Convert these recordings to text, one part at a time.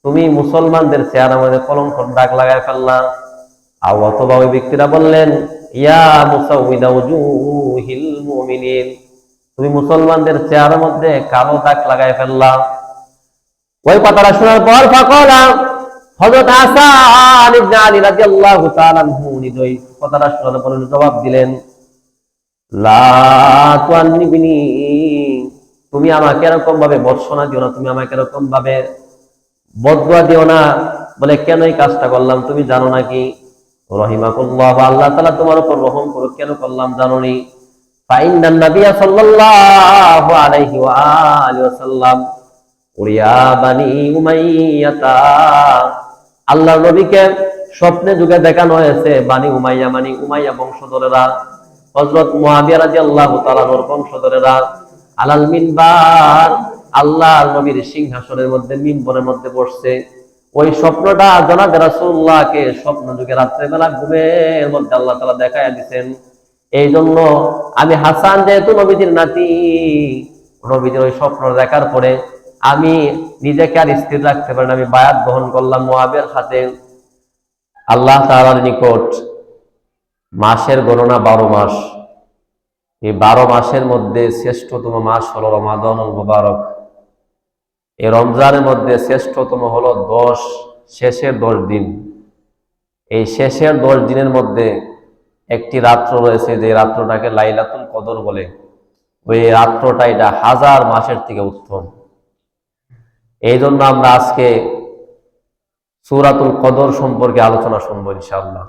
তুমি মুসলমানদের চেহারা মধ্যে কলঙ্কের দাগ লাগায় ফেললা। অথবা ওই ব্যক্তিরা বললেন, ইয়া মুসাউইদা উজুহিল মুমিনিন, তুমি মুসলমানদের চেহারার মধ্যে কালো দাগ লাগায় ফেললা। ওই কথাটা শোনার পর ফাকালা হযরত হাসান ইবনে আলী রাদিয়াল্লাহু তাআলা আনহু ওই কথাটা শোনার পর জবাব দিলেন, লা তুআন্নিবিনি, তুমি আমাকে এরকম ভাবে ভর্ৎসনা দিও না, তুমি আমাকে এরকম ভাবে বদদুয়া দিও না। বলে, কেন এই কাজটা করলাম তুমি জানো নাকি? রহিমাকুল্লাহ, আল্লাহ তাআলা তোমার উপর রহম করুক, কেন করলাম জানো নি? ফাইন্নান নাবিয়্যা সাল্লাল্লাহু আলাইহি ওয়া আলিহি ওয়াসাল্লাম উরিয়া বানি উমাইয়াতা, আল্লাহর নবীকে স্বপ্নে যুগে দেখানো হয়েছে বানি উমাইয়া, মানে উমাইয়া বংশধরেরা, হযরত মুআবিয়া রাদিয়াল্লাহু তাআলা এর বংশধরেরা আলাল মিনবার, আল্লাহর নবীর সিংহাসনের মধ্যে মিম্বরের মধ্যে বসছে। ওই স্বপ্নটা জনাব রাসূলুল্লাহকে স্বপ্ন যুগে রাত্রেবেলা ঘুমের মধ্যে আল্লাহ তাআলা দেখায়া দিবেন। এই জন্য আমি হাসান যেহেতু নবীজির নাতি, নবীজির ওই স্বপ্ন দেখার পরে আমি নিজেকে আর স্থির রাখতে পারি না, আমি বায়াত গ্রহণ করলাম মুআবিয়ার হাতে। আল্লাহ তাআলার নিকট মাসের গণনা 12 মাস। এই 12 মাসের মধ্যে শ্রেষ্ঠতম মাস হলো রমাদানুল মুবারক। এই রমজানের মধ্যে শ্রেষ্ঠতম হলো শেষের 10 দিন। এই শেষের 10 দিনের মধ্যে একটি রাত্র রয়েছে, যে রাত্রটাকে লাইলাতুল কদর বলে। ওই রাত্রটা এটা 1000 মাসের থেকে উত্তম। এই জন্য আমরা আজকে সূরাতুল কদর সম্পর্কে আলোচনা শুনবো ইনশাআল্লাহ।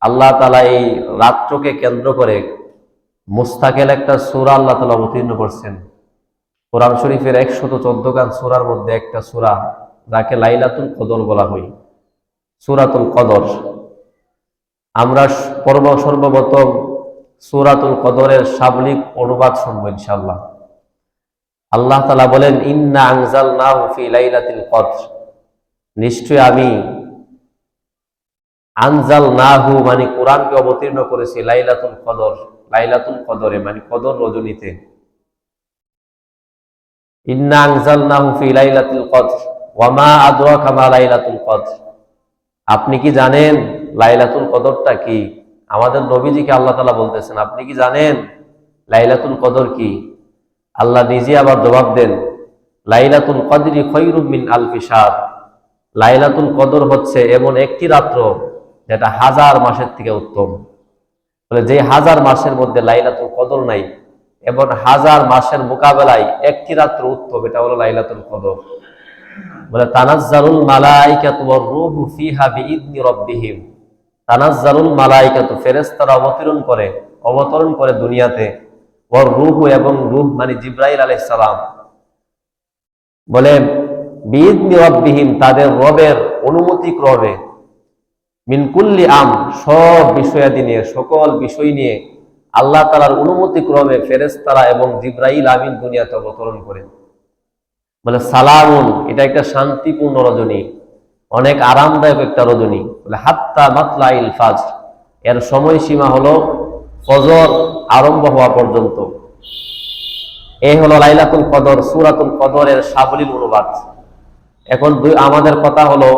আল্লাহ তাআলা এই রাত্রকে কেন্দ্র করে মুস্তাকিল একটা সূরা আল্লাহ তাআলা অবতীর্ণ করছেন। কোরআন শরীফের 114 গান সূরার মধ্যে একটা সূরা, যাকে লাইলাতুল কদর বলা হয়, সূরাতুল কদর। আমরা সর্বপ্রথম সূরাতুল কদরের শাব্দিক অনুবাদ শুনবো ইনশাআল্লাহ। আল্লাহ তাআলা বলেন, ইন্না আনজালনাহু ফি লাইলাতিল কদর, নিশ্চয় আমি আনজালনাহু মানে কোরআনকে অবতীর্ণ করেছি লাইলাতুল কদর, লাইলাতুল কদরে মানে কদর রজনীতে। ইন্না আনজালনাহু ফি লাইলাতিল কদর ওয়া মা আদরাকা মা লাইলাতুল কদর, আপনি কি জানেন লাইলাতুল কদরটা কি? আমাদের নবীজিকে আল্লাহ তাআলা বলতেছেন, আপনি কি জানেন লাইলাতুল কদর কি? আল্লাহ নিজে আবার জবাব দেন, লাইলাতুল কদরি খায়রুম মিন আলফি শাহর, লাইলাতুল কদর হচ্ছে এমন একটি রাত্র যেটা 1000 মাসের থেকে উত্তম। বলে, যে 1000 মাসের মধ্যে লাইলাতুল কদর নাই, এবং 1000 মাসের মোকাবেলায় একটি রাত্র উত্তম, এটা হলো লাইলাতুল কদর। বলে, তানাজ্জালুল মালাইকাতু ওয়ার রূহু ফিহা বিইذনি রাব্বিহিম, তানাজ্জালুল মালাইকাতু, ফেরেশতারা অবতরণ করে দুনিয়াতে, ওয়ার রূহু এবং রূহ মানে জিবরাইল আলাইহিস সালাম, বলে বিইذনি রাব্বিহিম, তাদের রবের অনুমতি ক্রমে, মিন কুল্লি সব বিষয়াদি নিয়ে, সকল বিষয় নিয়ে আল্লাহ তাআলার অনুমতি ক্রমে ফেরেশতারা এবং জিবরাইল আমিন দুনিয়াতে অবতরণ করে। বলে, সালামুন, এটা একটা শান্তিপূর্ণ রজনী, অনেক আরামদায়ক একটা রজনী। বলে, হাত্তা মাতলাইল ফাজর, এর সময়সীমা হলো ফজর আরম্ভ হওয়া পর্যন্ত। এই হলো লাইলাতুল কদর, সূরাতুল কদরের সাবলীল অনুবাদ। এখন আমাদের কথা হলো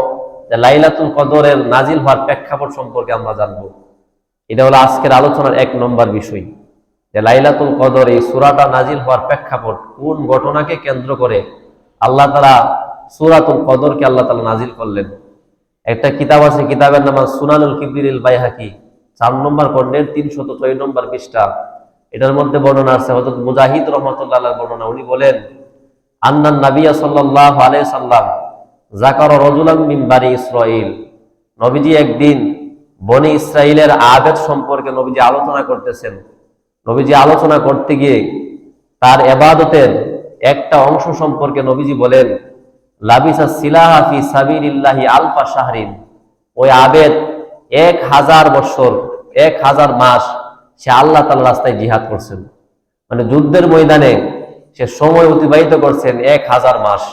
যে লাইলাতুল কদরের নাজিল হওয়ার প্রেক্ষাপট সম্পর্কে আমরা জানবো। এটা হলো আজকের আলোচনার 1 নম্বর বিষয়, যে লাইলাতুল কদর এই সূরাটা নাজিল হওয়ার প্রেক্ষাপট, কোন ঘটনাকে কেন্দ্র করে আল্লাহ তাআলা সূরাতুল কদরকে আল্লাহ তাআলা নাজিল করলেন। একটা কিতাব আছে, কিতাবের নাম সুনানুল কিবরিল বাইহাকি, 4 নম্বর খণ্ডের 306 নম্বর পৃষ্ঠা। এটার মধ্যে বর্ণনা আছে হযরত মুজাহিদ রাহমাতুল্লাহ আলাইহির বর্ণনা। উনি বলেন, আন্নান নাবিয়্যা সাল্লাল্লাহু আলাইহি সাল্লাম যাকারা রাজুলাম মিন বানি ইসরাঈল, নবীজি একদিন বনি ইসরাইলের আবেদ সম্পর্কে নবীজি আলোচনা করতেছেন। নবীজি আলোচনা করতে গিয়ে তার ইবাদতের একটা অংশ সম্পর্কে নবীজি বলেন, লাবিসা সিলাহা ফি সাবিলিল্লাহি আলফা শাহরিন, ওই আবেদ 1000 বছর 1000 মাস সে আল্লাহ তাআলার রাস্তায় জিহাদ করছেন, মানে যুদ্ধের ময়দানে সে সময় অতিবাহিত করছেন 1000 মাস।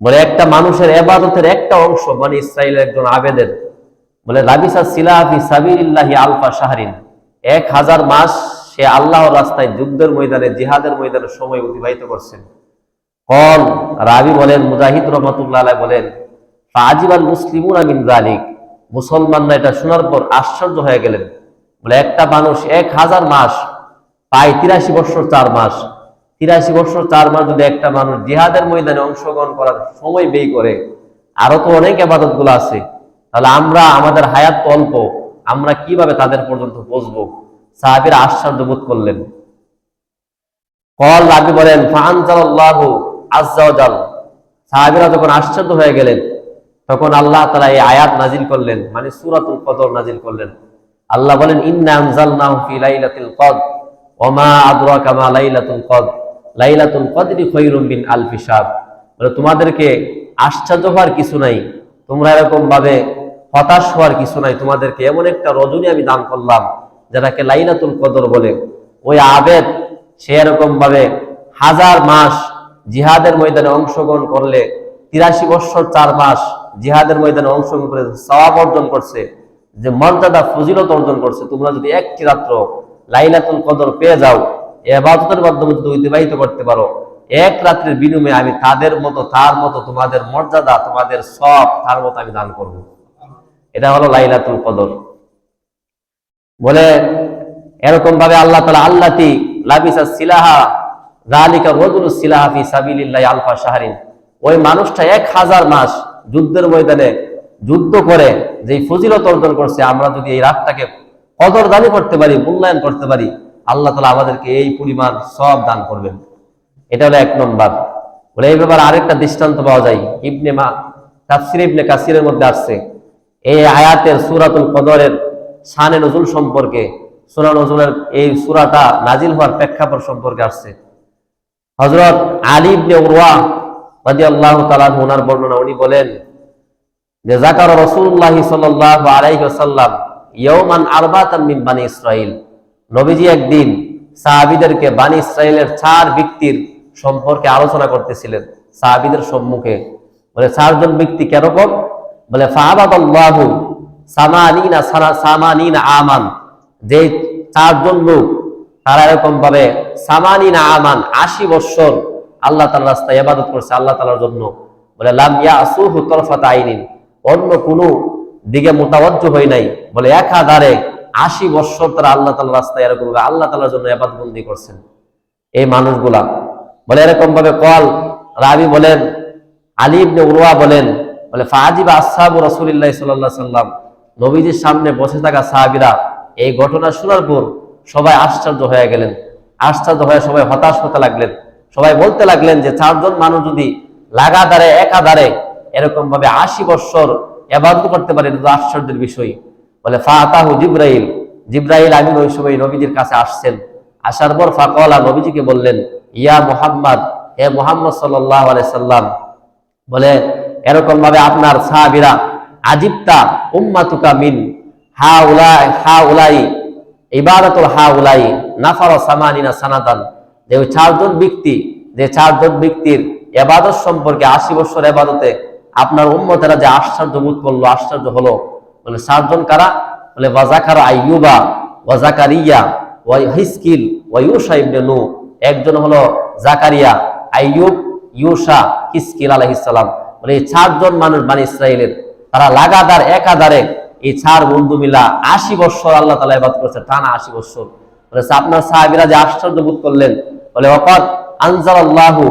বলে, একটা মানুষের ইবাদতের একটা অংশ মানে ইসরাইলের একজন আবেদের, বলে লাবিসা সিলাহা ফি সাবিলিল্লাহি আলফা শাহরিন, 1000 মাস সে সে আল্লাহর রাস্তায় যুদ্ধের ময়দানে, জিহাদের ময়দানে সময় অতিবাহিত করছেন। কল রাবি বলেন, মুজাহিদ রহমাতুল্লাহ আলাইহি বলেন, ফাজিবাল মুসলিমুনা মিন যালিক, মুসলমানরা এটা শোনার পর আশ্চর্য হয়ে গেলেন। বলে একটা মানুষ 1000 মাস প্রায় 83 বছর 4 মাস, 83 বছর 4 মাস যদি একটা মানুষ জিহাদের ময়দানে অংশগ্রহণ করার সময় ব্যয় করে, আরো তো অনেক ইবাদত গুলো আছে, তাহলে আমরা, আমাদের হায়াত তো অল্প, আমরা কিভাবে তাদের পর্যন্ত পৌঁছবো? সাহাবীরা আশ্চর্য বোধ করলেন। কল রাবি বলেন, ফাআনজালাল্লাহু আযজা ওয়া জাল, সাহাবীরা যখন আশ্চর্য হয়ে গেলেন তখন আল্লাহ তাআলা এই আয়াত নাজিল করলেন, মানে সূরাতুল কদর নাজিল করলেন। আল্লাহ বলেন, ইন্না আনজালনাহু ফি লাইলাতিল কদর ওয়া মা আদরাকা মা লাইলাতুল কদর লাইলাতুল কদরি খায়রুম মিন আলফি শাহর। বলে তোমাদেরকে আশ্চর্য হওয়ার কিছু নাই, তোমরা এরকম ভাবে হতাশ হওয়ার কিছু নাই, তোমাদেরকে এমন একটা রজনী আমি দান করলাম যেটাকে লাইলাতুল কদর বলে। ওই আবেদ সে এরকম ভাবে 1000 মাস জিহাদের ময়দানে অংশগ্রহণ করলে, 83 বছর 4 মাস জিহাদের ময়দানে অংশগ্রহণ করে সওয়াব অর্জন করছে, যে মর্যাদা ফজিলত অর্জন করছে। তোমরা যদি একটি রাত্র লাইলাতুল কদর পেয়ে যাও, ইবাদতের মাধ্যমে যদি অতিবাহিত করতে পারো, এক রাত্রের বিনিময়ে আমি তাদের মতো, তার মতো তোমাদের মর্যাদা, তোমাদের সব তার মতো আমি দান করব। এটা হলো লাইলাতুল কদর। বলে এরকম ভাবে আল্লাহ তাআলা আল্লাতি লাবিসা সিলাহা যালিকা রাজুলুস সিলাহা ফি সাবিলিল্লাহি আলফা শাহরিন, ওই মানুষটা 1000 মাস যুদ্ধের ময়দানে যুদ্ধ করে যে ফজিলত অর্জন করছে, আমরা যদি এই রাতটাকে কদরদানি করতে পারি, মূল্যায়ন করতে পারি, আল্লাহ তাআলা আমাদেরকে এই পরিমাণ সব দান করবেন। এটা হলো 1 নম্বর। বলে এই ব্যাপারে আরেকটা দৃষ্টান্ত পাওয়া যায়, তাফসীর ইবনে কাসিরের মধ্যে আসছে এই আয়াতের সূরাতুল কদরের শানে নজুল সম্পর্কে, সূরা নজুলের এই সূরাটা নাজিল হওয়ার প্রেক্ষাপট সম্পর্কে আসছে। হযরত আলী ইবনে উরওয়া রাদিয়াল্লাহু তাআলা ওনার বর্ণনা, উনি বলেন যে যাকার রাসূলুল্লাহ সাল্লাল্লাহু আলাইহি ওয়াসাল্লাম ইয়াওমান আরবাতাম মিন বানি ইসরাইল, নবীজি একদিন সাহাবীদেরকে বানি ইসরাইলের 4 ব্যক্তির সম্পর্কে আলোচনা করতেছিলেন সাহাবীদের সম্মুখে। বলে 4 জন ব্যক্তি কিরকম? বলে ফাআবাদাল্লাহু সামানিনা আমান, যে 4 জন লোক তারা এরকম ভাবে সামানিনা আমান 80 বছর আল্লাহ তাআলার রাস্তায় ইবাদত করছে, আল্লাহ তাআলার জন্য। বলে লাম ইয়াসুহু তরফাত আইনিন, অন্য কোনো দিকে মুতাওয়াজ্জহ হয় নাই। বলে একাধারে 80 বছর তারা আল্লাহ তাআলার রাস্তায় এরকম ভাবে আল্লাহ তাআলার জন্য ইবাদত বন্দি করছেন এই মানুষগুলা। বলে এরকম ভাবে কল রাবি বলেন, আলী ইবনে উরওয়া বলেন, বলে ফাজিবা আসহাবু রাসূলিল্লাহ সাল্লাল্লাহু আলাইহি সাল্লাম, নবীজির সামনে বসে থাকা সাহাবীরা এই ঘটনা শোনার পর সবাই আশ্চর্য হয়ে গেলেন। আশ্চর্য হয়ে সবাই হতাশ হতে লাগলেন। সবাই বলতে লাগলেন যে 4 জন মানুষ যদি লাগাতারে একাধারে এরকম ভাবে 80 বছর ইবাদত করতে পারে, এটা তো আশ্চর্যের বিষয়। বলে ফাতাহু জিবরাইল, জিবরাইল আমিন ওই সময় নবীজির কাছে আসছেন। আসার পর ফাকালা, নবীজিকে বললেন, ইয়া মুহাম্মদ, হে মুহাম্মদ সাল্লাল্লাহু আলাইহি সাল্লাম, বলে এরকম ভাবে আপনার সাহাবীরা আজিবতা উম্মাতুকা মিন হাউলাই ইবাদাতুল হাউলাই নাফার সামানিনা সানাতান, যে 4 জন ব্যক্তি, যে 4 জন ব্যক্তির ইবাদত সম্পর্কে 80 বছর ইবাদতে আপনার উম্মতেরা যে আশ্চর্য বোধ করলো, আশ্চর্য হলো। বলে 4 জন কারা? বলে ওয়াজাকার আইয়ুবা ওয়া জাকারিয়া ওয়া হিসকিল ওয়া ইউশা ইবনে নূহ, একজন হলো জাকারিয়া, আইয়ুব, ইউশা, হিসকিল আলাইহিস সালাম। বলে এই 4 জন মানুষ বানি ইসরাইলের, তারা লাগাতার একাধারে এই 4 বন্ধু মিলা 80 বছর আল্লাহ তাআলা ইবাদত করেছে, টানা 80 বছর। বলে আপনার সাহাবীরা যে আশ্চর্য বোধ করলেন। বলে ওয়াকাদ আনজালাল্লাহু,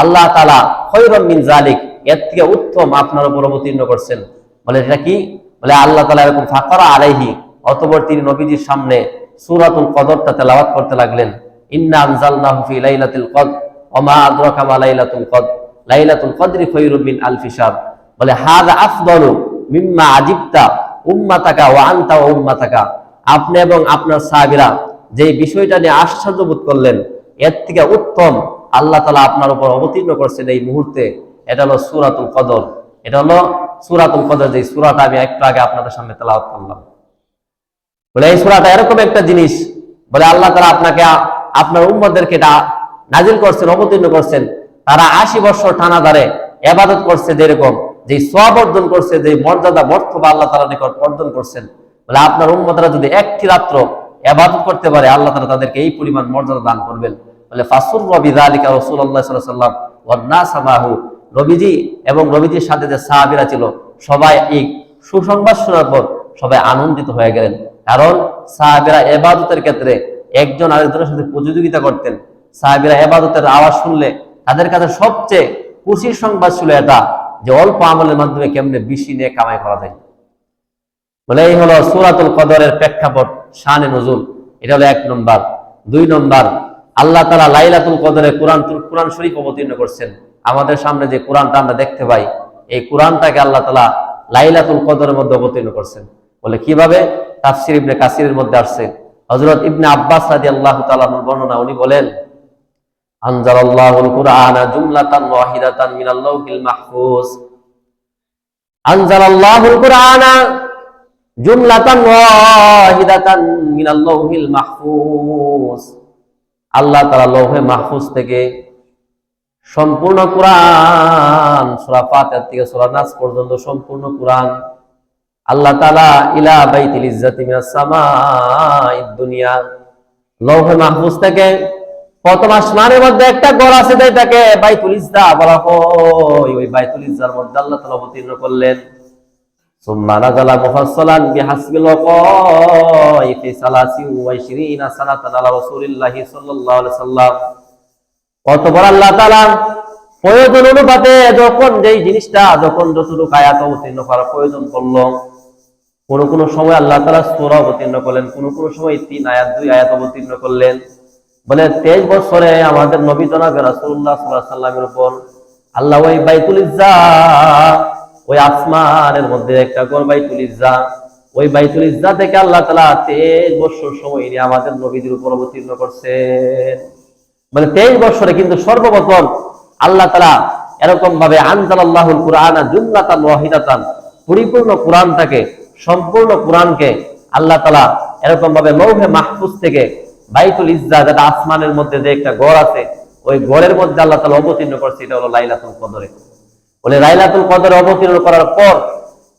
আল্লাহ তাআলা খায়রুম মিন যালিক, এর থেকে উত্তম আপনার উপর অবতীর্ণ করছেন। বলে এটা কি? বলে আল্লাহ তাআলা এরকম ফাকরা আলাইহি, অতঃপর তিনি নবীজির সামনে সূরাতুল কদরটা তেলাওয়াত করতে লাগলেন। ইন্না আনজালনাহু ফি লাইলাতিল কদর ওয়া মা আদরাকা মা লাইলাতুল কদর লাইলাতুল কদরি খায়রুম মিন আলফি শাহর। বলে হাযা আফদালু মিম্মা আজিবতা উম্মাতাকা ওয়া আনতা ওয়া উম্মাতাকা, আপনি এবং আপনার সাহাবীরা যে বিষয়টা নিয়ে আশ্চর্য বোধ করলেন, এর থেকে উত্তম আল্লাহ তাআলা আপনার উপর অবতীর্ণ করছেন এই মুহূর্তে। এটা হলো সূরাতুল কদর। এটা হলো সূরাতুল কদর, যে সূরাটা আমি একটু আগে আপনাদের সামনে তেলাওয়াত করলাম। বলে এই সূরাটা এরকম একটা জিনিস, বলে আল্লাহ তাআলা আপনাকে, আপনার উম্মতদেরকে এটা নাজিল করছেন, অবতীর্ণ করছেন। তারা 80 বছর টানা ধরে ইবাদত করছে, যেরকম যে সওয়াব অর্জন করছে, যে মর্যাদা মর্তবা আল্লাহ তাআলার নিকট অর্জন করছেন। বলে আপনার উম্মতরা যদি একটি রাত্র ইবাদত করতে পারে, আল্লাহ তাআলা তাদেরকে এই পরিমাণ মর্যাদা দান করবেন। বলে ফাসুররা বিযালিকা রাসূলুল্লাহ সাল্লাল্লাহু আলাইহি ওয়াসাল্লাম ওয়ান নাস মাহু, নবীজি এবং নবীজির সাথে যে সাহাবীরা ছিল সবাই এই সুসংবাদ শোনার পর সবাই আনন্দিত হয়ে গেলেন। কারণ সাহাবীরা ইবাদতের ক্ষেত্রে একজন আরেকজনের সাথে প্রতিযোগিতা করতেন। সাহাবীরা ইবাদতের আওয়াজ শুনলে তাদের কাছে সবচেয়ে খুশির সংবাদ ছিল এটা যে অল্প আমলের মাধ্যমে কেমনে বেশি নিয়ে কামাই করা যায়। বলে এই হলো সূরাতুল কদরের প্রেক্ষাপট, শানে নুজুল। এটা হলো 1 নম্বর। 2 নম্বর, আল্লাহ তাআলা লাইলাতুল কদরে কোরআন শরীফ অবতীর্ণ করছেন। আমাদের সামনে যে কোরআনটা আমরা দেখতে পাই, এই কোরআনটাকে আল্লাহ তাআলা লাইলাতুল কদরের মধ্যে অবতীর্ণ করছেন। বলে কিভাবে? তাফসীর ইবনে কাসিরের মধ্যে আসছে। হযরত ইবনে আব্বাস রাদিয়াল্লাহু তাআলা আনহুর বর্ণনা, উনি বলেন আনজালাল্লাহুল কুরআনা জুমলাতান ওয়াহিদাতান মিনাল লাউহিল মাহফুজ। আনজালাল্লাহুল কুরআনা জুমলাতান ওয়াহিদাতান মিনাল লাউহিল মাহফুজ। আল্লাহ তাআলা লৌহে মাহফুজ থেকে সম্পূর্ণ কুরআন, সূরা ফাতিহা থেকে সূরা নাস পর্যন্ত সম্পূর্ণ কুরআন আল্লাহ তাআলা ইলা বাইতিল ইজ্জাতি মিনাস সামাঈদ দুনিয়া, লৌহে মাহফুজ থেকে প্রথম আসমানের মধ্যে একটা ঘর আছে, যেটাকে বাইতুল ইজ্জা বলা হয়। ওই বাইতুল ইজ্জার মধ্যে আল্লাহ তাআলা অবতীর্ণ করলেন। সুম্মা নাযালা মুফাসসালান বিহাসবিল ওয়াকাই ফি 23 সানাতান আলা রাসূলিল্লাহি সাল্লাল্লাহু আলাইহি সাল্লাম। অতঃপর আল্লাহ তাআলা প্রয়োজন অনুপাতে যখন যেই জিনিসটা যখন যতটুকু আয়াত অবতীর্ণ করার প্রয়োজন পড়লো, কোন সময় আল্লাহ তাআলা সূরা অবতীর্ণ করলেন, কোন সময় 3 আয়াত 2 আয়াত অবতীর্ণ করলেন। বলে 23 বছরে আমাদের নবী জনাবে রাসূলুল্লাহ সাল্লাল্লাহু আলাইহি সাল্লামের উপর আল্লাহ ওই বাইতুল ইজ্জা, ওই আসমানের মধ্যে একটা ঘর বাইতুল ইজ্জা, ওই বাইতুল ইজ্জা থেকে আল্লাহ তাআলা 23 বছর সময় নিয়ে আমাদের নবীদের উপর অবতীর্ণ করছেন। মানে 23 বছরে কিন্তু সর্বপ্রথম আল্লাহ তাআলা এরকম ভাবে আনজালাল্লাহুল কুরআনা জুমলাতান ওয়াহিদাতান, পরিপূর্ণ কোরআনটাকে, সম্পূর্ণ কোরআনকে আল্লাহ তাআলা এরকম ভাবে লৌহে মাহফুজ থেকে বাইতুল ইজ্জা, যেটা আসমানের মধ্যে যে একটা ঘর আছে, ওই ঘরের মধ্যে আল্লাহ তাআলা অবতীর্ণ করছে। এটা হলো লাইলাতুল কদরে। বলে লাইলাতুল কদরে অবতীর্ণ করার পর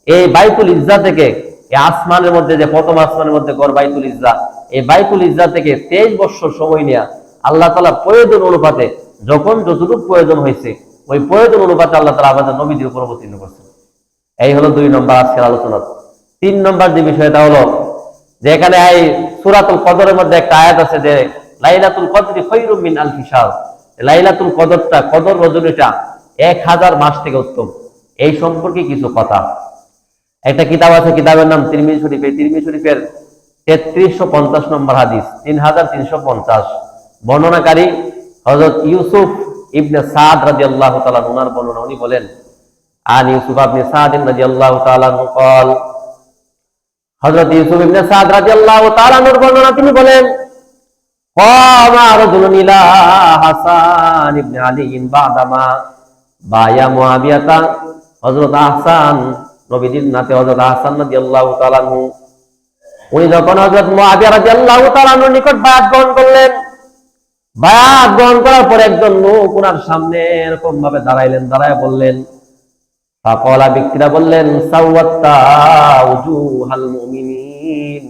এই বাইতুল ইজ্জা থেকে, এই আসমানের মধ্যে যে প্রথম আসমানের মধ্যে ঘর বাইতুল ইজ্জা, এই বাইতুল ইজ্জা থেকে 23 বছর সময় নিয়ে আল্লাহ তাআলা প্রয়োজন অনুপাতে যখন যতটুকু প্রয়োজন হয়েছে, ওই প্রয়োজন অনুপাতে আল্লাহ তাআলা আমাদের নবীদের উপর অবতীর্ণ করছেন। এই হলো 2 নম্বর আজকের আলোচনা। 3 নম্বর যে বিষয়টা হলো যে এখানে এই সূরাতুল কদরের মধ্যে একটা আয়াত আছে যে লাইলাতুল কদরি খায়রুম মিন আলফি শাহর। লাইলাতুল কদরটা, কদর রজনীটা 1000 মাস থেকে উত্তম। এই সম্পর্কে কিছু কথা। একটা কিতাব আছে, কিতাবের নাম তিরমিজি শরীফ। এই তিরমিজি শরীফের 3350 নম্বর হাদিস, 3350। বর্ণনাকারী হযরত ইউসুফ ইবনে সাদ রাদিয়াল্লাহু তাআলা ওনার বর্ণনা। উনি বলেন আন ইউসুফ ইবনে সাদ রাদিয়াল্লাহু তাআলা قال, হযরত ইউসুফ ইবনে সাদ রাদিয়াল্লাহু তাআলা এর বর্ণনা, তিনি বলেন ক্বামা রাজুলুন ইলা হাসান ইবনে আলী বাদামা বায়া মুআবিয়াতা। হযরত হাসান, নবীজির নাতি হযরত হাসান রাদিয়াল্লাহু তাআলা আনহু, উনি যখন হযরত মুআবিয়া রাদিয়াল্লাহু তাআলা আনহুর নিকট বায়াত গ্রহণ করলেন, বায়াত গ্রহণ করার পর একজন লোক ওনার সামনে এরকম ভাবে দাঁড়াইলেন, দাঁড়ায় বললেন, ফাকালা, ব্যক্তিরা বললেন, সাওয়াত্তা উজুহাল মুমিনিন,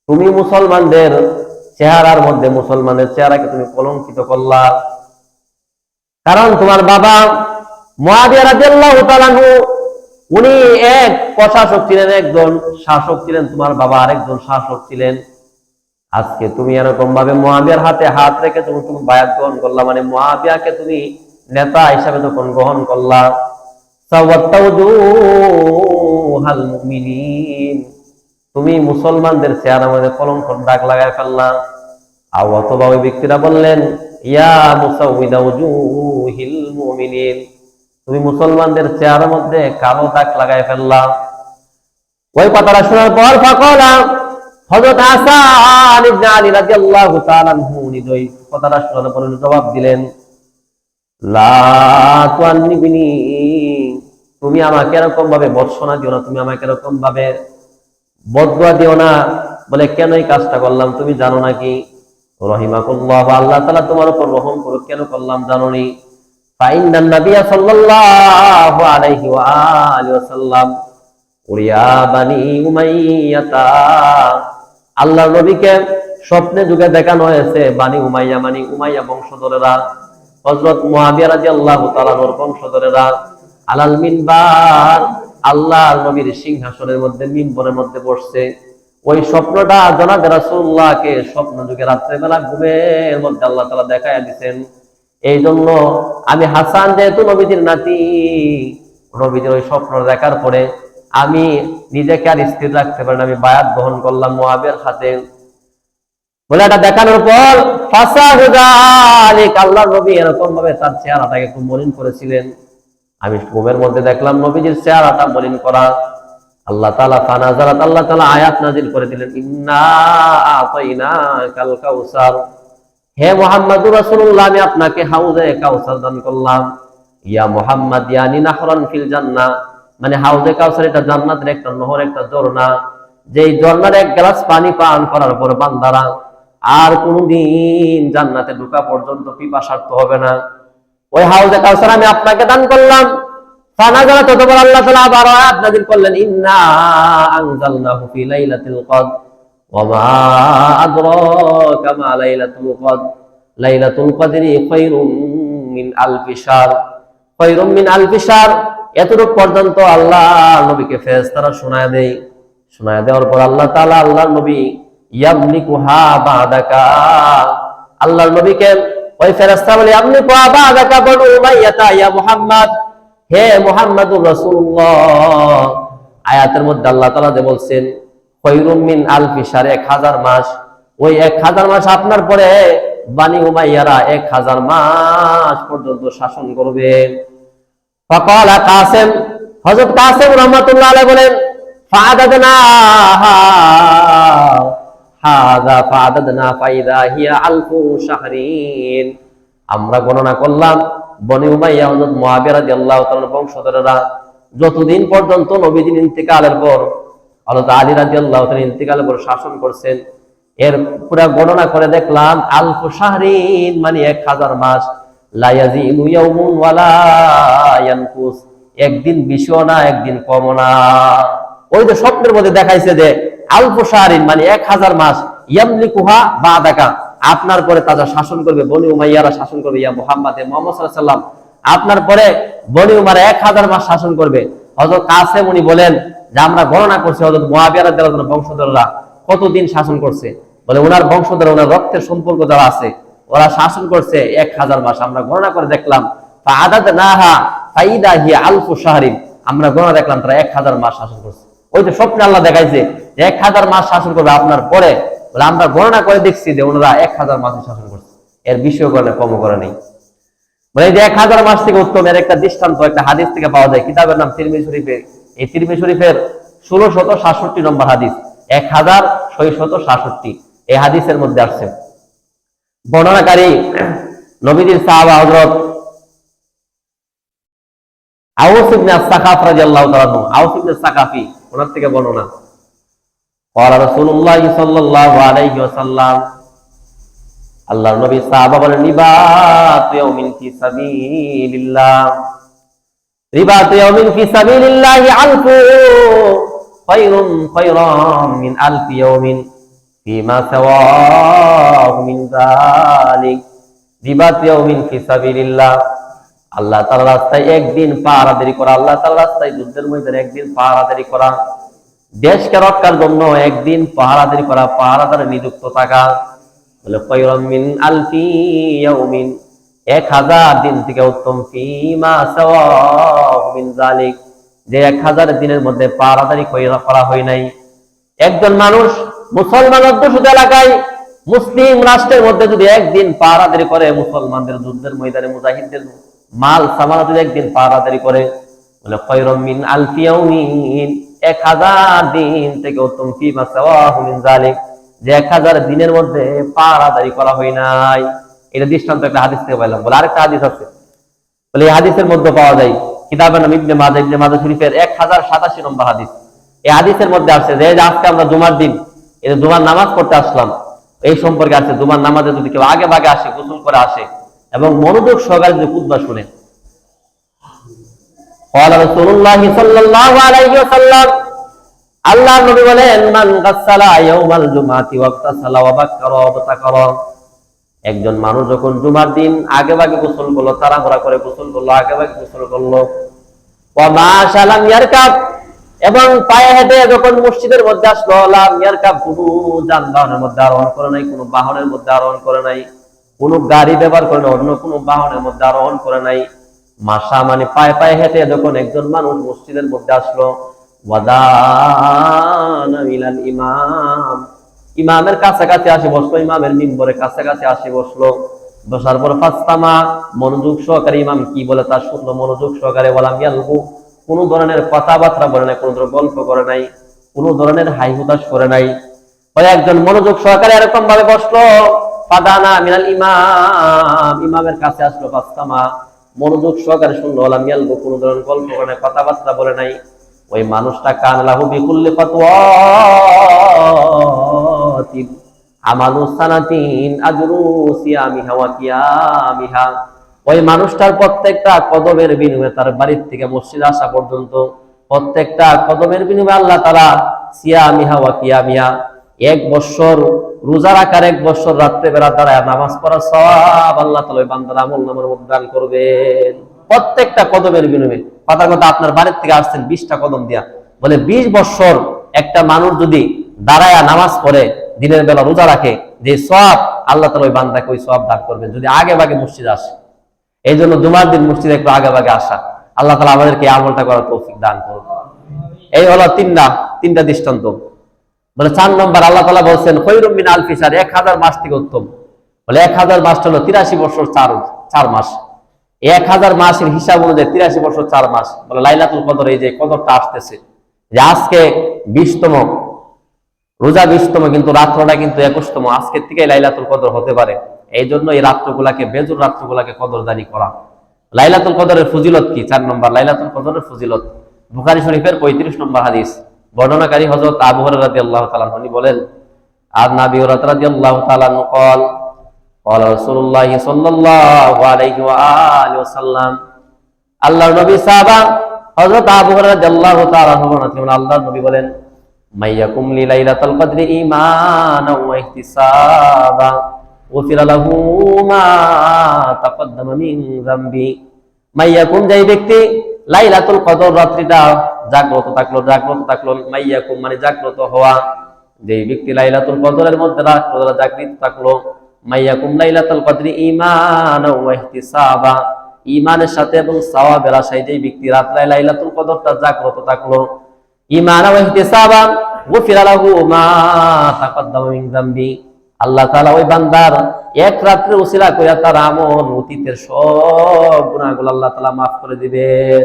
তুমি মুসলমানদের চেহারার মধ্যে, মুসলমানের চেহারাকে তুমি কলঙ্কিত করলা। কারণ তোমার বাবা মুআবিয়া রাদিয়াল্লাহু তাআলা আনহু, উনি এক প্রশাসক ছিলেন, একজন শাসক ছিলেন, তোমার বাবা আরেকজন শাসক ছিলেন। আজকে তুমি এরকম ভাবে মুআবিয়ার হাতে হাত রেখে তুমি বায়াত গ্রহণ করলা, মানে মুআবিয়াকে তুমি নেতা হিসাবে যখন গ্রহণ করলা, তুমি মুসলমানদের চেহারা মধ্যে কলঙ্কর দাগ লাগায় ফেললা। অথবা ওই ব্যক্তিরা বললেন, ইয়া মুসাউইদা উজুহিল মুমিনিন, তুমি মুসলমানদের চেহারার মধ্যে কালো দাগ লাগায় ফেললা। ওই কথাটা শোনার পর ফাকালা, হযরত হাসান ইবনে আলী রাদিয়াল্লাহু তাআলা আনহু ওই কথাটা শোনার পর জবাব দিলেন, লা তুআন্নিবিনি, তুমি আমাকে এরকম ভাবে বর্ষনা দিও না, তুমি আমাকে এরকম ভাবে বদদুয়া দিও না। বলে কেন এই কাজটা করলাম তুমি জানো নাকি? রহিমাকুল্লাহ, আল্লাহ তাআলা তোমার উপর রহম করুক, কেন করলাম জানো নি? ফাইন্নান নাবিয়্যা সাল্লাল্লাহু আলাইহি ওয়া আলিহি ওয়াসাল্লাম উরিয়া বানি উমাইয়াতা আল্লাহর নবীকে স্বপ্নে যুগে দেখানো হয়েছে বানি উমাইয়া, মানে উমাইয়া বংশধরেরা, হযরত মুআবিয়া রাদিয়াল্লাহু তাআলার বংশধরেরা আলাল মিনবার, আল্লাহর নবীর সিংহাসনের মধ্যে, মিম্বরের মধ্যে বসছে। ওই স্বপ্নটা জনাবে রাসূলুল্লাহকে স্বপ্ন যুগে রাত্রেবেলা ঘুমের মধ্যে আল্লাহ তাআলা দেখায়া দিবেন। এই জন্য আমি হাসান যেহেতু নবীজির নাতি, নবীজির ওই স্বপ্ন দেখার পরে আমি নিজেকে আর স্থির রাখতে পারি না, আমি বায়াত গ্রহণ করলাম মুআবিয়ার হাতে। বলে এটা দেখানোর পর আল্লাহর নবী এরকম ভাবে তার চেহারাটাকে খুব মলিন করেছিলেন। আমি ঘুমের মধ্যে দেখলাম নবীজির চেহারাটা মলিন করা। আল্লাহ তাআলা ফানাজারাত, আল্লাহ তাআলা আয়াত নাযিল করে দিলেন, ইন্না আতাইনাকাল কাউসার, হে মুহাম্মদুর রাসূলুল্লাহ, আমি আপনাকে হাউজে কাউসার দান করলাম। ইয়া মুহাম্মদ ইয়ানি নাহরান ফিল জান্নাহ, মানে হাউজে কাউসার এটা জান্নাতের একটা নহর, একটা ঝর্ণা, যেই ঝর্ণার এক গ্লাস পানি পান করার পর বান্দারা আর কোনদিন জান্নাতে ঢোকা পর্যন্ত পিপাসার্ত হবে না। ওই হাউজে কাউসার আমি আপনাকে দান করলাম। ফানাজালা, ততবার আল্লাহ তাআলা আবার আয়াত নাযিল করলেন, ইন্না আনজালনাহু ফি লাইলাতিল কদর ওয়া মা আদরাকা মা লাইলাতুল কদর, লাইলাতুল কদরি খায়রুম মিন আলফি শাহর, খায়রুম মিন আলফি শাহর। এতটুকু পর্যন্ত আল্লাহ নবীকে ফেরেশতারা শোনায় দেয়। শোনায় দেওয়ার পর আল্লাহ তাআলা আল্লাহর নবী ইয়ামলিকুহা বাদাকা, আল্লাহর নবীকে ওই ফেরেশতা বলে ইয়ামলিকুহা বাদাকা বনু উমাইয়াতা ইয়া মুহাম্মদ, হে মুহাম্মদুর রাসূলুল্লাহ। আয়াতের মধ্যে আল্লাহ তাআলা যে বলছেন খায়রুম মিন আলফি শাহর, 1000 মাস, ওই 1000 মাস আপনার পরে বানি উমাইয়ারা 1000 মাস পর্যন্ত শাসন করবে। ফাকালা কাসেম, হযরত কাসেম রাহমাতুল্লাহ আলাইহি বলেন, ফাআদাদনাহা হাযা ফাআদাদনা ফাইদা হিয়া আলফু শাহরিন, আমরা গণনা করলাম বনি উমাইয়া হযরত মুআবিয়া রাদিয়াল্লাহু তাআলার বংশধরেরা যতদিন পর্যন্ত নবীজির ইন্তিকালের পর, হযরত আলী রাদিয়াল্লাহু তাআলা ইন্তিকালের পর শাসন করছেন, এর পুরো গণনা করে দেখলাম আলফু শাহরিন মানে 1000 মাস, লা ইয়াজিনু ইয়াউমুন ওয়ালা ইয়ানকুস, একদিন বেশিও না একদিন কমও না। ওই যে স্বপ্নের মধ্যে দেখাইছে যে আলফু শাহরিন মানে 1000 মাস, ইয়ামলিকুহা বাদাকা, আপনার পরে তারা শাসন করবে, বনি উমাইয়ারা শাসন করবে, ইয়া মুহাম্মদ, মুহাম্মদ সাল্লাল্লাহু আলাইহি সাল্লাম, আপনার পরে বনি উমাইয়া 1000 মাস শাসন করবে। হযরত কাসেম উনি বলেন যে আমরা গণনা করছি হযরত মুআবিয়া রাদিয়াল্লাহু তাআলার বংশধররা কতদিন শাসন করছে। বলে ওনার বংশধর, ওনার রক্তের সম্পর্ক যারা আছে ওরা শাসন করছে 1000 মাস। আমরা গণনা করে দেখলাম ফাআদাদনাহা ফাইদা হিয়া আলফু শাহরিন, আমরা গণনা দেখলাম তারা 1000 মাস শাসন করছে। ওই যে স্বপ্নে আল্লাহ দেখাইছে যে 1000 মাস শাসন করবে আপনার পরে, বলে আমরা গণনা করে দেখছি যে ওনারা 1000 মাস শাসন করছে, এর বিষয় করে কম করে নেই। মানে যে 1000 মাস থেকে উত্তম এর একটা দৃষ্টান্ত একটা হাদিস থেকে পাওয়া যায়, কিতাবের নাম তিরমিজি শরীফে। এই তিরমিজি শরীফের 1667 নম্বর হাদিস, 1667 এই হাদিসের মধ্যে আসছে। বর্ণনাকারী নবীজির সাহাবা হযরত আউস ইবনে আস-সাকাফ রাদিয়াল্লাহু তাআলা, আউস ইবনে সাকাফি, ওনার থেকে বর্ণনা, ক্বালা রাসূলুল্লাহ সাল্লাল্লাহু আলাইহি ওয়াসাল্লাম, আল্লাহর নবী সাহাবা বলেন, রিবাতু ইয়াউমিন ফি সাবিলিল্লাহ, রিবাতু ইয়াউমিন ফি সাবিলিল্লাহ আলফু খায়রুম মিন আলফি ইয়াউমিন ফিমা সাওয়াহু মিন যালিক, রিবাতু ইয়াউমিন ফি সাবিলিল্লাহ, আল্লাহ তাআলার রাস্তায় একদিন পাহারাদারি করা, আল্লাহ তাআলার রাস্তায় যুদ্ধের ময়দানে একদিন পাহারাদারি করা, দেশকে রক্ষার জন্য একদিন পাহারাদারি করা, পাহারাদার নিযুক্ত থাকা, বলে খায়রুম মিন আলফি ইয়াউমিন 1000 দিন থেকে উত্তম, ফিমা সাওয়াহু মিন যালিক, যে 1000 দিনের মধ্যে পাহারাদারি করা হয় নাই। একজন মানুষ মুসলমান অধ্যুষিত এলাকায় মুসলিম রাষ্ট্রের মধ্যে যদি একদিন পাহারাদারি করে, মুসলমানদের যুদ্ধের ময়দানে মুজাহিদদের মাল সামানা যদি একদিন পাহারাদারি করে, বলে খায়রুম মিন আলফি ইয়াউমিন 1000 দিন থেকে উত্তম, ফিমা সাওয়াহু মিন যালিক, যে 1000 দিনের মধ্যে পাহারাদারি করা হয় নাই। এটা দৃষ্টান্ত একটা হাদিস থেকে পাইলাম। বলে আরেকটা হাদিস আছে, বলে এই হাদিসের মধ্যে পাওয়া যায় কিতাবের নাম ইবনে মাজাহ, ইবনে মাজাহ শরীফের 1087 নম্বর হাদিস। এই হাদিসের মধ্যে আসছে যে আজকে আমরা জুমার দিন এই জুমার নামাজ পড়তে আসলাম, এই সম্পর্কে আছে জুমার নামাজে যদি কেউ আগে ভাগে আসে, গোসল করে আসে এবং মনোযোগ সহকারে যদি খুতবা শুনে, ক্বালা রাসূলুল্লাহ সাল্লাল্লাহু আলাইহি ওয়াসাল্লাম, আল্লাহর নবী বলেন, মান গাসসালা ইয়াউমাল জুমআতি ওয়াগতাসালা ওয়া বাক্কারা ওয়া বাতাকারা, একজন মানুষ যখন জুমার দিন আগেভাগে গোসল করলো, তাড়াহুড়া করে গোসল করলো, আগেভাগে গোসল করলো, ওয়া মাশা লাম ইয়ারকাব, এবং পায়ে হেঁটে যখন মসজিদের মধ্যে আসলো, লাম ইয়ারকাব, কোনো যানবাহনের মধ্যে আরোহণ করে নাই, কোনো বাহনের মধ্যে আরোহণ করে নাই, কোনো গাড়ি ব্যবহার করে নাই, অন্য কোনো বাহনের মধ্যে আরোহণ করে নাই। মাশা মানে পায়ে পায়ে হেঁটে যখন একজন মানুষ মসজিদের মধ্যে আসলো, ওয়াদানা ইলাল ইমাম, ইমামের কাছাকাছি আসে বসলো, ইমামের মিম্বরের কাছাকাছি আসে বসলো, বসার পর ফাস্তামা, মনোযোগ সহকারে ইমাম কি বলে তার শুনলো মনোযোগ সহকারে, ওয়ালাম ইয়ালগু, কোন ধরনের কথাবার্তা বলে নাই, কোন ধরনের গল্প করে নাই, কোন ধরনের হাই হুতাশ করে নাই। ওই একজন মনোযোগ সহকারে এরকম ভাবে বসলো, ফাদানা মিনাল ইমাম, ইমামের কাছে আসলো, ফাস্তামা, মনোযোগ সহকারে শুনলো, ওয়ালাম ইয়ালগু, কোন ধরনের গল্প করে নাই, কথাবার্তা বলে নাই। ওই মানুষটা কান লাহু বিকুল্লি ফাতওয়াতিন আমালু সানাতিন আজরু সিয়ামিহা ওয়া কিয়ামিহা, ওই মানুষটার প্রত্যেকটা কদমের বিনিময়ে, তার বাড়ির থেকে মসজিদ আসা পর্যন্ত প্রত্যেকটা কদমের বিনিময়ে আল্লাহ তাআলা সিয়ামিহা ওয়া কিয়ামিহা, 1 বছর রোজা রাখার, 1 বছর রাত্রে বেলা দাঁড়ায় নামাজ পড়ার সওয়াব আল্লাহ তাআলা ওই বান্দার আমলনামার মধ্যে দান করবেন, প্রত্যেকটা কদমের বিনিময়ে। কথা কথা আপনার বাড়ির থেকে আসছেন 20টা কদম দিয়া, বলে 20 বছর একটা মানুষ যদি দাঁড়ায়া নামাজ পড়ে, দিনের বেলা রোজা রাখে, যে সওয়াব আল্লাহ তাআলা ওই বান্দাকে ওই সওয়াব দান করবেন যদি আগে ভাগে মসজিদে আসে। এই জন্য জুমার দিন মসজিদে একটু আগে ভাগে আসা, আল্লাহ তাআলা আমাদেরকে আমলটা করার তৌফিক দান করুন। এই হলো তিনটা দৃষ্টান্ত। বলে 4 নম্বর আল্লাহ তাআলা বলছেন খৈরুম মিন আলফি শাহর, 1000 মাস থেকে উত্তম। বলে 1000 মাস হলো 83 বছর 4 মাস। 1000 মাসের হিসাব অনুযায়ী 83 বছর 4 মাস। বলে লাইলাতুল কদর, এই যে কদরটা আসতেছে, যে আজকে 20তম রোজা, 20তম, কিন্তু রাত্রটা কিন্তু 21তম, আজকের থেকে লাইলাতুল কদর হতে পারে। এই জন্য এই রাত্রগুলাকে, বেজুর রাত্রগুলাকে কদরদানি করা। লাইলাতুল কদরের ফজিলত কি? 4 নম্বর লাইলাতুল কদরের ফজিলত, বুখারী শরীফের 35 নম্বর হাদিস, বর্ণনাকারী হযরত আবু হুরায়রা রাদিয়াল্লাহু তাআলা আনহু বলেন, আর নবী রাদিয়াল্লাহু তাআলা আনহু قال قال رسول الله صلى الله عليه واله وسلم, আল্লাহর নবী সাহাবা হযরত আবু হুরায়রা রাদিয়াল্লাহু তাআলা আনহু বলেন, আল্লাহর নবী বলেন, মাইয়াকুম লিলাইলাতুল কদরি ঈমানাও ওয়া ইহতিসাবা গুফিরা লাহু মা তাকদ্দামা মিন যামবি, মাইয়াকুম, যেই ব্যক্তি লাইলাতুল কদর রাত্রিটা জাগ্রত থাকলো, মাইয়াকুম মানে জাগ্রত হওয়া, যেই ব্যক্তি লাইলাতুল কদরের মধ্যে রাত্রিটা জাগৃত থাকলো, মাইয়াকুম লাইলাতুল কদরি ঈমানাও ওয়া ইহতিসাবা, ঈমানের সাথে এবং সওয়াবের আশায় যেই ব্যক্তি রাত্রে লাইলাতুল কদরটা জাগ্রত থাকলো, ঈমান ওয়া ইহতিসাবা গুফিরা লাহু মা তাকদ্দামা মিন যামবি, আল্লাহ তাআলা ওই বান্দার এক রাত্রে উসিলা কইরা তার আমল অতীতের সব গুনাহগুলো আল্লাহ তাআলা maaf করে দিবেন।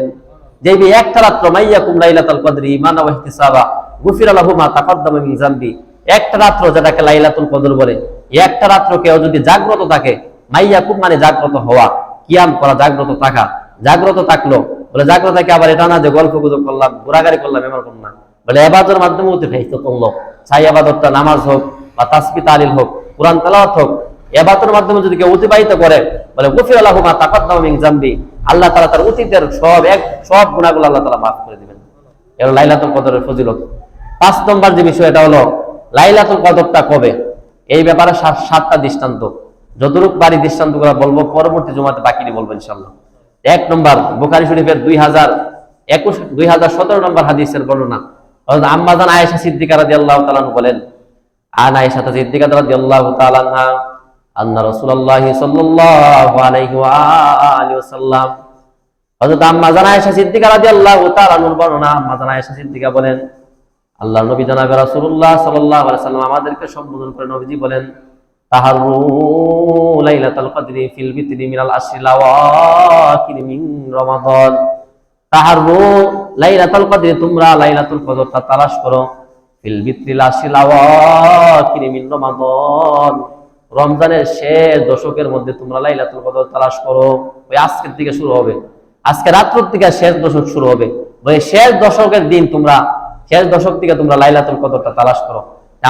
যেই একটা রাত্র মাইয়াকুম লাইলাতুল কদরি ঈমান ওয়া ইহতিসাবা গুফিরা লাহু মা তাকদ্দামা মিন যামবি, একটা রাত্র যেটাকে লাইলাতুল কদর বলে, একটা রাত্র কেউ যদি জাগ্রত থাকে, মাইয়াকুম মানে জাগ্রত হওয়া, কিয়াম করা, জাগ্রত থাকা, জাগ্রত থাকলো। বলে জাগ্রত থাকে আবার এটা না যে গল্প গুজব করলাম, ঘোরাঘুরি করলাম, এমন না। বলে ইবাদতের মাধ্যমে অতিবাহিত করলো, চাই ইবাদতটা নামাজ হোক বা তাসবিহ তাহলিল হোক, কুরআন তেলাওয়াত হোক, ইবাদতের মাধ্যমে যদি কেউ অতিবাহিত করে, বলে গুফিরা লাহু মা তাকদ্দামা মিন যামবি, আল্লাহ তাআলা তার অতীতের সব গুনাহগুলো আল্লাহ তাআলা maaf করে দিবেন। এটা লাইলাতুল কদরের ফজিলত। 5 নম্বর যে বিষয়, এটা হলো লাইলাতুল কদরটা কবে, এই ব্যাপারে 7টা দৃষ্টান্ত, যতটুকু পারি দৃষ্টান্তগুলো বলবো, পরবর্তী জুমাতে বাকিটি বলবো ইনশাআল্লাহ। 1 নম্বর বুখারী শরীফের 2017 নম্বর হাদিসের বর্ণনা, হযরত আম্মা জান আয়েশা সিদ্দিকা রাদিয়াল্লাহু তাআলা বলেন, আন আয়েশা সিদ্দিকা রাদিয়াল্লাহু তাআলা আনহা আন্না রাসূলুল্লাহ সাল্লাল্লাহু আলাইহি ওয়া আলিহি ওয়াসাল্লাম, হযরত আম্মা জান আয়েশা সিদ্দিকা রাদিয়াল্লাহু তাআলা আনহার বর্ণনা, আম্মা জান আয়েশা সিদ্দিকা বলেন, আল্লাহর নবী জনাবে রাসূলুল্লাহ সাল্লাল্লাহু আলাইহি ওয়াসাল্লাম আমাদেরকে সম্বোধন করে নবীজি বলেন, তাহারু লাইলাতুল কদরি ফিল বিতরি মিনাল আশরিল আওয়াখির মিন রমাদান, তাহারু লাইলাতুল কদরি, তোমরা লাইলাতুল কদরটা তালাশ করো, ফিল বিতরিল আশরিল আওয়াখির মিন রমাদান, রমজানের শেষ দশকের মধ্যে তোমরা লাইলাতুল কদর তালাশ করো। ওই আজকের থেকে শুরু হবে, আজকে রাত্র থেকে শেষ দশক শুরু হবে, ওই শেষ দশকের দিন শেষ দশক থেকে তোমরা লাইলাতুল কদরটা তালাশ করো।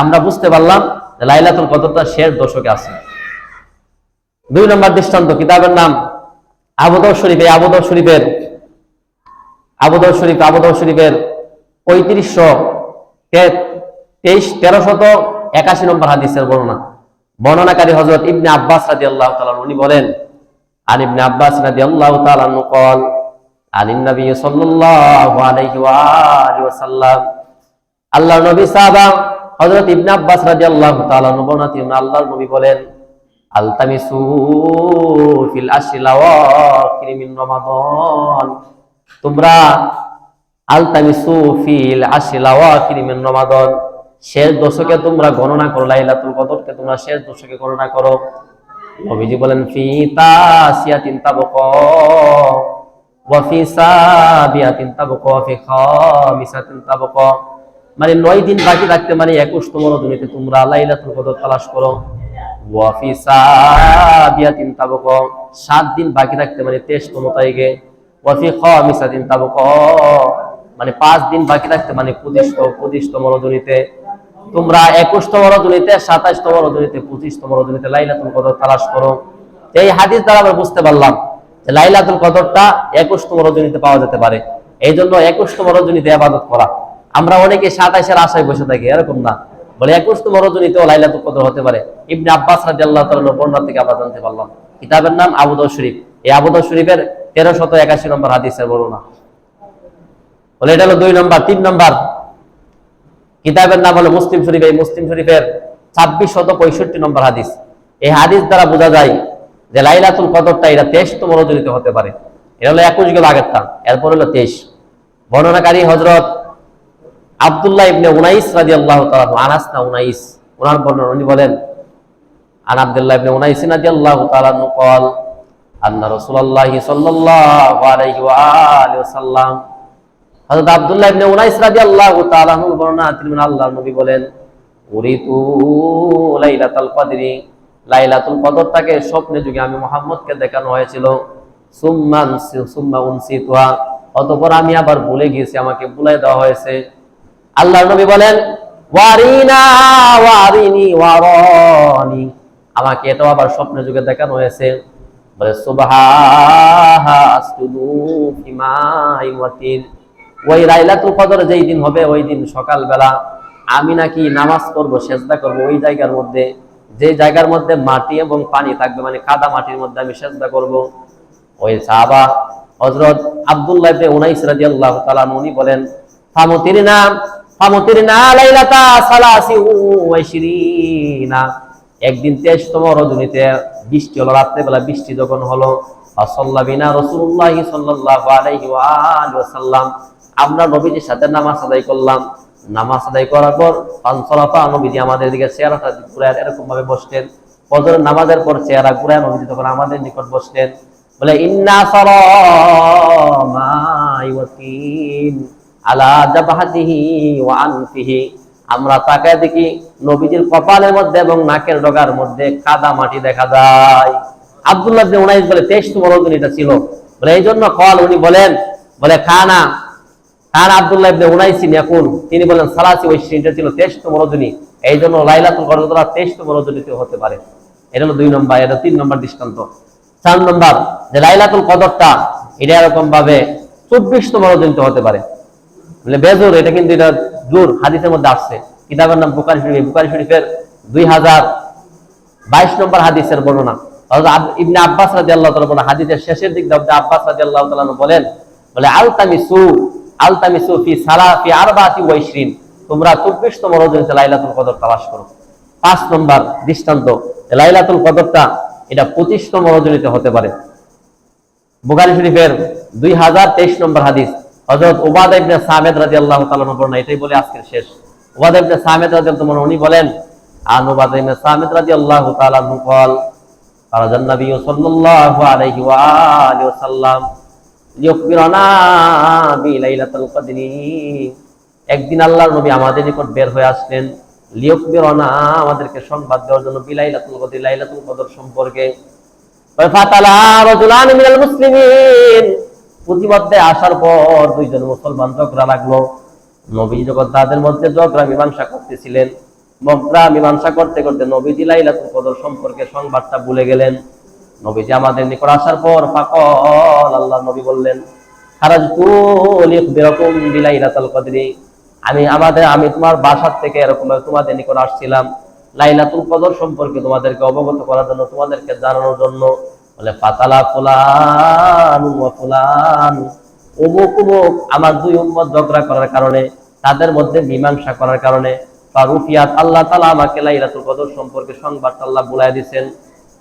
আমরা বুঝতে পারলাম যে লাইলাতুল কদরটা শেষ দশকে আছে। 2 নম্বর দৃষ্টান্ত, কিতাবের নাম আবু দাউদ শরীফ, এই আবু দাউদ শরীফের 3500 1381 নম্বর হাদিসের বর্ণনাকারী হযরত ইবনে আব্বাস রাদিয়াল্লাহু তাআলা উনি বলেন, আন ইবনে আব্বাস রাদিয়াল্লাহু তাআলা আনহু قال আনিন নবী সাল্লাল্লাহু আলাইহি ওয়া আলিহি ওয়াসাল্লাম, আল্লাহর নবী সাহাবা হযরত ইবনে আব্বাস রাদিয়াল্লাহু তাআলা আনহু বর্ণনা আল্লাহর নবী বলেন, আলতামিসু ফিল আশরিল আওয়াখির মিন রমাদান, তোমরা আলতামিসু ফিল আশরিল আওয়াখির মিন রমাদান, শেষ দশকে তোমরা গণনা করো, লাইলাতুল কদরকে তোমরা শেষ দশকে গণনা করো। নবীজি বলেন, ফি তাসিয়াতিন তাবকা ওয়া ফি সাবিয়াতিন তাবকা ওয়া ফি খামিসাতিন তাবকা, মানে 9 দিন বাকি থাকতে মানে 21তম রজনীতে তোমরা লাইলাতুল কদর তালাশ করো। ওয়া ফি সাবিয়াতিন তাবকা, 7 দিন বাকি থাকতে মানে 23তম তারিখে। ওয়া ফি খামিসাতিন তাবকা, মানে 5 দিন বাকি থাকতে মানে 25তম রজনীতে তোমরা 21তম রজনীতে, 27তম রজনীতে, 25তম রজনীতে লাইলাতুল কদর তালাশ করো। এই হাদিস দ্বারা আমরা বুঝতে পারলাম যে লাইলাতুল কদরটা 21তম রজনীতে পাওয়া যেতে পারে। এই জন্য 21তম রজনীতে ইবাদত করা। আমরা অনেকে 27-এর আশায় বসে থাকি, এরকম না, বলে 21তম রজনীতেও লাইলাতুল কদর হতে পারে। ইবনে আব্বাস রাদিয়াল্লাহু তাআলা বর্ণনা থেকে আমরা জানতে পারলাম। কিতাবের নাম আবু দাউদ শরীফ। এই আবু দাউদ শরীফের 1381 নম্বর হাদিসের বর্ণনা। বলে এটা হলো 2 নম্বর। 3 নম্বর কিতাবের নাম হলো মুসলিম শরীফ। এই মুসলিম শরীফের 2665 নম্বর হাদিস। এই হাদিস দ্বারা বোঝা যায় যে লাইলাতুল কদরটা এটা 23তম রজনীতে হতে পারে। এটা হলো 21 গেল আগেরটা, এরপর হলো 23। বর্ণনাকারী হযরত আব্দুল্লাহ ইবনে উনাইস রাদিয়াল্লাহু তাআলা, আনাস না উনাইস, ওনার বর্ণনা উনি বলেন, আন আব্দুল্লাহ ইবনে উনাইস রাদিয়াল্লাহু তাআলা قال আন্না রাসূলুল্লাহ সাল্লাল্লাহু আলাইহি ওয়া আলিহি ওয়াসাল্লাম, হযরত আব্দুল্লাহ ইবনে উনাইস রাদিয়াল্লাহু তাআলা আনহু বর্ণনা, তিনি আল্লাহর নবী বলেন, উরিতু লাইলাতুল কদরি, লাইলাতুল কদরটাকে স্বপ্নে যুগে আমি মুহাম্মদকে দেখানো হয়েছিল। সুম্মা উনসিতুহা, অতঃপর আমি আবার ভুলে গিয়েছি, আমাকে ভুলাই দেওয়া হয়েছে। আল্লাহর নবী বলেন, ওয়ারিনা ওয়ারিনি ওয়ারানি, আমাকে এটাও আবার স্বপ্নে যুগে দেখানো হয়েছে। বলে সুবহানাহু ফিমাইওয়াতিন, ওই লাইলাতুল কদর যেই দিন হবে ওই দিন সকালবেলা আমি নাকি নামাজ করব, সেজদা করব ওই জায়গার মধ্যে, যে জায়গার মধ্যে মাটি এবং পানি থাকবে, মানে কাদা মাটির মধ্যে আমি সেজদা করব। ওই সাহাবা হযরত আব্দুল্লাহ ইবনে উনাইস রাদিয়াল্লাহু তাআলা উনি বলেন, ফামুতিরনা লাইলাতা সালাসি ওয়া ইশরিনা, একদিন 23তম রজনীতে বৃষ্টি হলো, রাত্রে বেলা বৃষ্টি যখন হলো, সাল্লা বিনা রাসূলুল্লাহ সাল্লাল্লাহু আলাইহি ওয়া আলিহি ওয়াসাল্লাম, আমরা নবীজির সাথে নামাজ আদায় করলাম। নামাজ আদায় করার পর ফানসারাফা, নবীজি আমাদের দিকে চেহারাটা ঘুরায় এরকম ভাবে বসতেন। ফজরের নামাজের পর চেহারা ঘুরায় নবীজি তখন আমাদের নিকট বসতেন। বলে ইন্না সারামাইওয়াতিন আলা জাবহাতিহি ওয়া আনফিহি, আমরা তাকায় দেখি নবীজির কপালের মধ্যে এবং নাকের ডগার মধ্যে কাদা মাটি দেখা যায়। আব্দুল্লাহ ইবনে উনাইস বলে 23তম রজনী এটা ছিল। বলে এই জন্য কল উনি বলেন, বলে খানা আব্দুল্লাহ ইবনে উনাইস ইয়াকুল, তিনি বলেন সালাসি ওয়া ইশরিনটা ছিল 23তম রজনী, এই জন্য লাইলাতুল কদর 23তম রজনীতে হতে পারে। এটা হলো 2 নম্বর। এটা 3 নম্বর দৃষ্টান্ত। 4 নম্বর, যে লাইলাতুল কদরটা এটা এরকম ভাবে 24তম রজনীতে হতে পারে। বলে বেজুর, এটা কিন্তু এটা জোর হাদিসের মধ্যে আসছে। কিতাবের নাম বুখারী শরীফ। বুখারী শরীফের 2022 নম্বর হাদিসের বর্ণনা। হযরত ইবনে আব্বাস রাদিয়াল্লাহু তাআলা বলেন, হাদিসের শেষের দিকে আব্বাস রাদিয়াল্লাহু তাআলা বলেন, বলে আলতামিসু ফি সালাফি আরবাতি ওয়া ইশরিন, তোমরা 24তম রজনীতে লাইলাতুল কদর তালাশ করো। 5 নম্বর দৃষ্টান্ত, লাইলাতুল কদরটা এটা 25তম রজনীতে হতে পারে। বুখারী শরীফের 2023 নম্বর হাদিস, হযরত উবাদা ইবনে সামিদ রাদিয়াল্লাহু তাআলা বর্ণনা। এটাই বলে আজকের শেষ। উবাদা ইবনে সামিদ রাদিয়াল্লাহু তাআলা উনি বলেন, আন উবাদা ইবনে সামিদ রাদিয়াল্লাহু তাআলা আনহু قال قال النبي صلى الله عليه واله وسلم লিয়ুখবিরানা বিলাইলাতুল কদরি, একদিন আল্লাহর নবী আমাদের নিকট বের হয়ে আসলেন, লিয়ুখবিরানা, আমাদেরকে সংবাদ দেওয়ার জন্য, বিলাইলাতুল কদর, লাইলাতুল কদর সম্পর্কে। ফাতালা রাজুলান মিনাল মুসলিমিন, প্রতিমধ্যে আসার পর 2 জন মুসলমান ঝগড়া লাগলো। নবী যখন তাদের মধ্যে ঝগড়া মীমাংসা করতেছিলেন, মীমাংসা করতে করতে নবীজি লাইলাতুল কদর সম্পর্কে সংবাদটা ভুলে গেলেন। নবীজি আমাদের নিকট আসার পর ফাকাল, আল্লাহর নবী বললেন, খারাজতু লিউখবিরাকুম বিলাইলাতুল কদরি, আমি তোমার বাসার থেকে এরকম তোমাদের নিকট আসছিলাম লাইলাতুল কদর সম্পর্কে তোমাদেরকে অবগত করার জন্য, তোমাদেরকে জানানোর জন্য। বলে ফাতালা ফুলান ওয়া ফুলান, অমুক অমুক আমার দুই উম্মত ঝগড়া করার কারণে, তাদের মধ্যে মীমাংসা করার কারণে ফারুফিয়াত, আল্লাহ তাআলা আমাকে লাইলাতুল কদর সম্পর্কে সংবাদটা আল্লাহ বলে দিয়েছেন।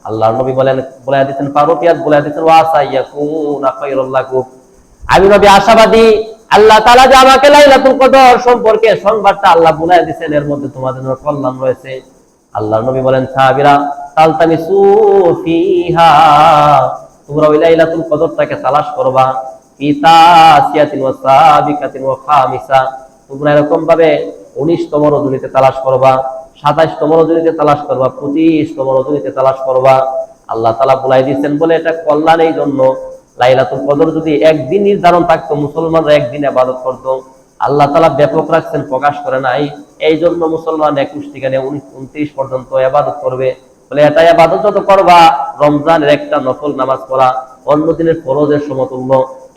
আল্লাহর নবী বলেন বলে দিয়েছেন ফারুফিয়াত বলে দিয়েছেন ওয়াসা ইয়াকুনা খায়রুল লাকুম, আমি নবী আশাবাদী আল্লাহ তাআলা যে আমাকে লাইলাতুল কদর সম্পর্কে সংবাদটা আল্লাহ বলে দিয়েছেন, এর মধ্যে তোমাদের জন্য কল্যাণ রয়েছে। আল্লাহর নবী বলেন সাহাবীরা তালতামিসু ফিহা, তোমরা ওই লাইলাতুল কদরটাকে তালাশ করবা, ফিতাসিয়াতিন ওয়া সাবিকাতিন ওয়া খামিসা, তোমরা এরকম ভাবে 19তম রজনীতে তালাশ করবা, 27তম রজনীতে তালাশ করবা, 25তম রজনীতে তালাশ করবা। আল্লাহ তাআলা বলে দিয়েছেন বলে এটা কল্যাণ। এই জন্য লাইলাতুল কদর যদি একদিন নির্ধারণ থাকতো, মুসলমানরা একদিন ইবাদত করত। আল্লাহ তাআলা ব্যাপক রাখছেন, প্রকাশ করে নাই। এই জন্য মুসলমান 21 থেকে 29 পর্যন্ত ইবাদত করবে। বলে এটা ইবাদত যত করবা, রমজানের একটা নফল নামাজ পড়া অন্য দিনের ফরজের সমতুল্য।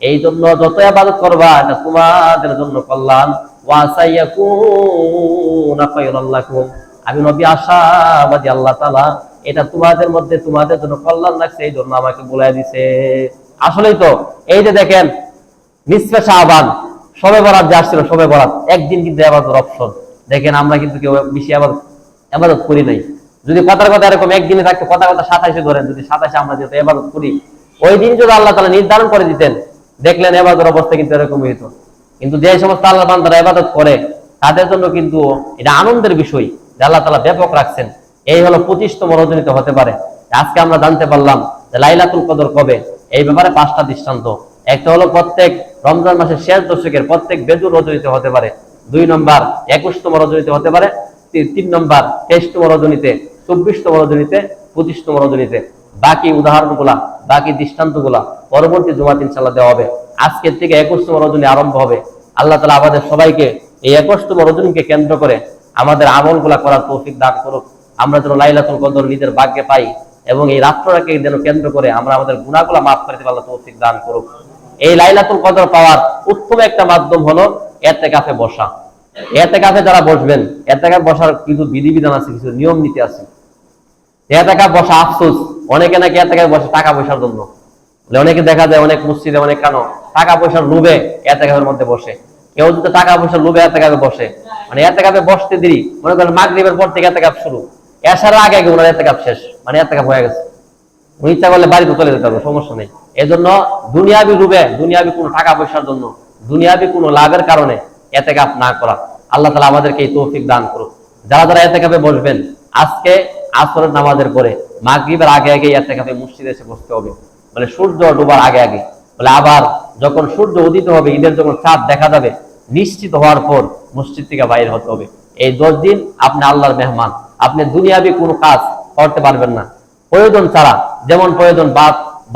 এই জন্য যত ইবাদত করবা এটা তোমাদের জন্য কল্যাণ। ওয়াসাইয়াকুনা খায়রুল লাকুম, আমি নবী আশাবাদী আল্লাহ তাআলা এটা তোমাদের মধ্যে তোমাদের জন্য কল্যাণ রাখছে, এই জন্য আমাকে বলে দিছে। আসলেই তো এই যে দেখেন নিসফে শাবান, শবে বরাত যে আসছিল, শবে বরাত একদিন কিন্তু ইবাদতের অপশন। দেখেন আমরা কিন্তু কেউ বেশি ইবাদত করি নাই। যদি কথার কথা এরকম একদিনে থাকতো, কথা 27-এ ধরেন, যদি 27-এ আমরা যেহেতু ইবাদত করি, ওই দিন যদি আল্লাহ তাআলা নির্ধারণ করে দিতেন, দেখলেন ইবাদতের অবস্থা কিন্তু এরকম হইতো। কিন্তু যে সমস্ত আল্লাহ বান্দারা ইবাদত করে তাদের জন্য কিন্তু এটা আনন্দের বিষয় যে আল্লাহ তাআলা ব্যাপক রাখছেন। এই হলো 25তম রজনীতে হতে পারে। আজকে আমরা জানতে পারলাম যে লাইলাতুল কদর কবে, এই ব্যাপারে 5টা দৃষ্টান্ত। একটা হলো প্রত্যেক রমজান মাসের শেষ দশকের প্রত্যেক বেজুর রজনীতে হতে পারে, 2 নম্বর 21তম রজনীতে হতে পারে, 3 নম্বর 23তম রজনীতে, 24তম রজনীতে, 25তম রজনীতে। বাকি উদাহরণগুলা, বাকি দৃষ্টান্তগুলা পরবর্তী জুমাতে ইনশাআল্লাহ দেওয়া হবে। আজকের থেকে 21তম রজনী আরম্ভ হবে। আল্লাহ তাআলা আমাদের সবাইকে এই 21তম রজনীকে কেন্দ্র করে আমাদের আমলগুলা করার তৌফিক দান করুক। আমরা যেন লাইলাতুল কদর নিজের ভাগ্যে পাই এবং এই রাত্রটাকে যেন কেন্দ্র করে আমরা আমাদের গুনাহগুলা মাফ করে দিতে আল্লাহ তৌফিক দান করুক। এই লাইলাতুল কদর পাওয়ার উত্তম একটা মাধ্যম হলো ইতিকাফে বসা। ইতিকাফে যারা বসবেন, ইতিকাফে বসার কিছু বিধিবিধান আছে, কিছু নিয়ম নীতি আছে। ইতিকাফ বসা আফসোস, অনেকে নাকি ইতিকাফে বসে টাকা পয়সার জন্য। অনেকে দেখা যায় অনেক মসজিদে অনেক কেন টাকা পয়সার লোভে ইতিকাফের মধ্যে বসে। কেউ যদি টাকা পয়সার লোভে ইতিকাফে বসে, মানে ইতিকাফে বসতে দেরি, মনে করেন মাগরিবের পর থেকে ইতিকাফ শুরু, এশার আগে আগে ওনার ইতিকাফ শেষ, মানে ইতিকাফ হয়ে গেছে। উনি ইচ্ছা করলে বাড়িতে চলে যেতে পারবে, সমস্যা নেই। এজন্য দুনিয়াবি লোভে, দুনিয়াবি কোনো টাকা পয়সার জন্য, দুনিয়াবি কোনো লাভের কারণে ইতিকাফ না করা। আল্লাহ তাআলা আমাদেরকে এই তৌফিক দান করুক। যারা যারা ইতিকাফে বসবেন, আজকে আসরের নামাজের পরে মাগরিবের আগে আগে ইতিকাফে মসজিদে এসে বসতে হবে, মানে সূর্য ডোবার আগে আগে। বলে আবার যখন সূর্য উদিত হবে, ঈদের যখন চাঁদ দেখা যাবে, নিশ্চিত হওয়ার পর মসজিদ থেকে বাইরে হতে হবে। এই 10 দিন আপনি আল্লাহর মেহমান, আপনি দুনিয়াবি কোনো কাজ করতে পারবেন না প্রয়োজন ছাড়া। যেমন প্রয়োজন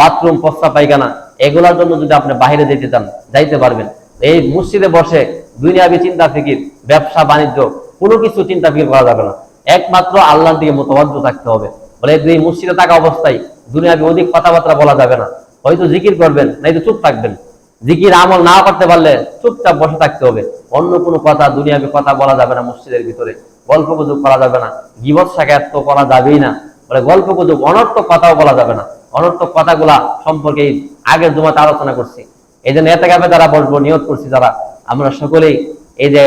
বাথরুম, প্রস্রাব, পায়খানা, এগুলোর জন্য যদি আপনি বাইরে যেতে চান যাইতে পারবেন। এই মসজিদে বসে দুনিয়াবি চিন্তা ফিকির, ব্যবসা বাণিজ্য কোনো কিছু চিন্তা ফিকির করা যাবে না। একমাত্র আল্লাহর দিকে মুতাওয়াজ্জহ থাকতে হবে। বলে এই মসজিদে থাকা অবস্থায় দুনিয়াবি অধিক কথাবার্তা বলা যাবে না। হয়তো জিকির করবেন, নাইতো চুপ থাকবেন। জিকির আমল না করতে পারলে চুপচাপ বসে থাকতে হবে। অন্য কোনো কথা, দুনিয়াবি কথা বলা যাবে না মসজিদের ভিতরে। গল্প গুজব করা যাবে না, গীবত শাকায়াত তো করা যাবেই না। বলে গল্প গুজব, অনর্থক কথাও বলা যাবে না। অনর্থক কথাগুলা সম্পর্কে আগের জুমাতে আলোচনা করছি। এই জন্য ইতিকাফে যারা বসবো, নিয়ত করছি যারা, আমরা সকলেই এই যে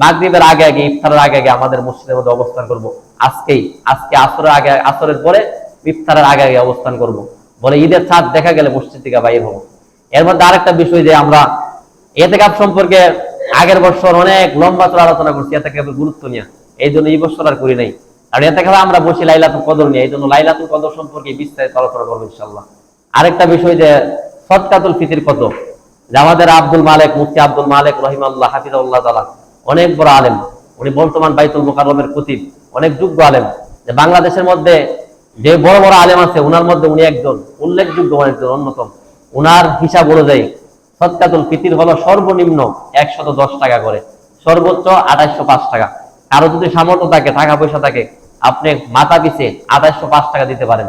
মাগরিবের আগে আগে, ইফতারের আগে আগে আমাদের মসজিদের মধ্যে অবস্থান করব। আজকে আসরের আগে, আসরের পরে ইফতারের আগে আগে অবস্থান করব। বলে ঈদের চাঁদ দেখা গেলে মসজিদ থেকে বাইরে হবো। এর মধ্যে আরেকটা বিষয় যে আমরা ইতিকাফ সম্পর্কে আগের বছর অনেক লম্বা চড়া আলোচনা করছি ইতিকাফের গুরুত্ব নিয়ে, এই জন্য এই বছর আর করি নাই। আর ইতিকাফে আমরা বসি লাইলাতুল কদর নিয়ে, এই জন্য লাইলাতুল কদর সম্পর্কে বিস্তারিত আলোচনা করবো ইনশাআল্লাহ। আরেকটা বিষয় যে সদকাতুল ফিতর কত, যে আমাদের আব্দুল মালিক, মুফতি আব্দুল মালিক রহিমাহুল্লাহ হাফিজাহুল্লাহ তাআলা অনেক বড় আলেম, উনি বর্তমান বাইতুল মুকাররমের খতিব, অনেক যোগ্য আলেম। যে বাংলাদেশের মধ্যে যে বড় বড় আলেম আছে ওনার মধ্যে উনি একজন উল্লেখযোগ্য, একজন অন্যতম। উনার হিসাব অনুযায়ী সদকাতুল ফিতর হলো সর্বনিম্ন 110 টাকা করে, সর্বোচ্চ 2805 টাকা। কারো যদি সামর্থ্য থাকে, টাকা পয়সা থাকে, আপনি মাথা পিছে 2805 টাকা দিতে পারেন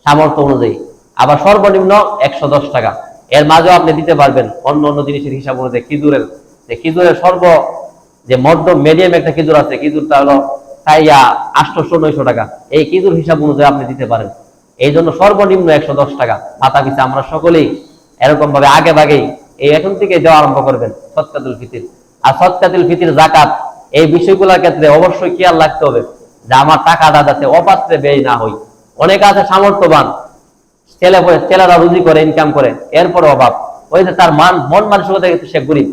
সামর্থ্য অনুযায়ী। আবার সর্বনিম্ন 110 টাকা, এর মাঝেও আপনি দিতে পারবেন অন্য অন্য জিনিসের হিসাব অনুযায়ী। খেজুরের সর্ব যে মধ্যম মিডিয়াম একটা খেজুর আছে, খেজুরটা হলো 800-900 টাকা, এই খেজুর হিসাব অনুযায়ী আপনি দিতে পারেন। এই জন্য সর্বনিম্ন 110 টাকা পাতা পিছে আমরা সকলেই এরকম ভাবে আগে ভাগেই এই এখন থেকে দেওয়া আরম্ভ করবেন সদকাতুল ফিতর। আর সদকাতুল ফিতর, যাকাত, এই বিষয়গুলোর ক্ষেত্রে অবশ্যই খেয়াল রাখতে হবে যে আমার টাকাটা যাতে অপাত্রে ব্যয় না হয়। অনেকে আছে সামর্থ্যবান, ছেলেরা রুজি করে, ইনকাম করে, এরপরে অভাব, ওই যে তার মন মানসিকতা ক্ষেত্রে সে গরিব,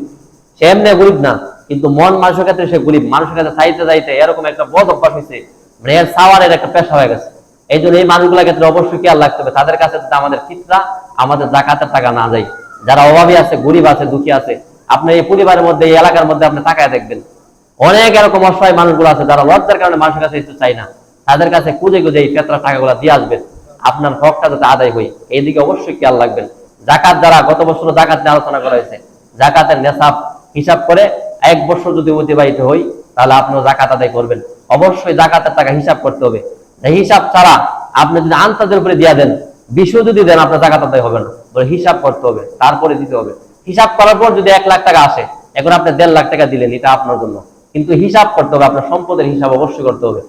সে এমনি গরিব না, কিন্তু মন মানুষের ক্ষেত্রে সে গরিব, মানুষের কাছে চাইতে চাইতে এরকম একটা বদ অভ্যাস হয়েছে, মানে এর সাওয়ারের একটা পেশা হয়ে গেছে। এই জন্য এই মানুষগুলোর ক্ষেত্রে অবশ্যই খেয়াল রাখতে হবে, তাদের কাছে আমাদের ফিতরা, আমাদের যাকাতের টাকা না যায়। যারা অভাবী আছে, গরিব আছে, দুঃখী আছে, আপনি এই পরিবারের মধ্যে, এই এলাকার মধ্যে আপনি তাকায় দেখবেন, অনেক এরকম অসহায় মানুষগুলো আছে যারা লজ্জার কারণে মানুষের কাছে একটু চাই না, তাদের কাছে খুঁজে খুঁজে এই ফেতরা টাকাগুলো দিয়ে আসবেন, আপনার হকটা যাতে আদায় হয়, এইদিকে অবশ্যই খেয়াল রাখবেন। জাকাত, যারা গত বছর জাকাত নিয়ে আলোচনা করা হয়েছে, জাকাতের নেশাব হিসাব করে 1 বছর যদি অতিবাহিত হই, তাহলে আপনিও জাকাত আদায় করবেন। অবশ্যই জাকাতের টাকা হিসাব করতে হবে, হিসাব ছাড়া আপনি যদি আন্তাজের উপরে দিয়ে দেন, 20 যদি দেন, আপনার জাকাত আদায় হবে না, হিসাব করতে হবে, তারপরে দিতে হবে। হিসাব করার পর যদি 1 লাখ টাকা আসে, এখন আপনি 1.5 লাখ টাকা দিলেন, এটা আপনার জন্য, কিন্তু হিসাব করতে হবে, আপনার সম্পদের হিসাব অবশ্যই করতে হবে।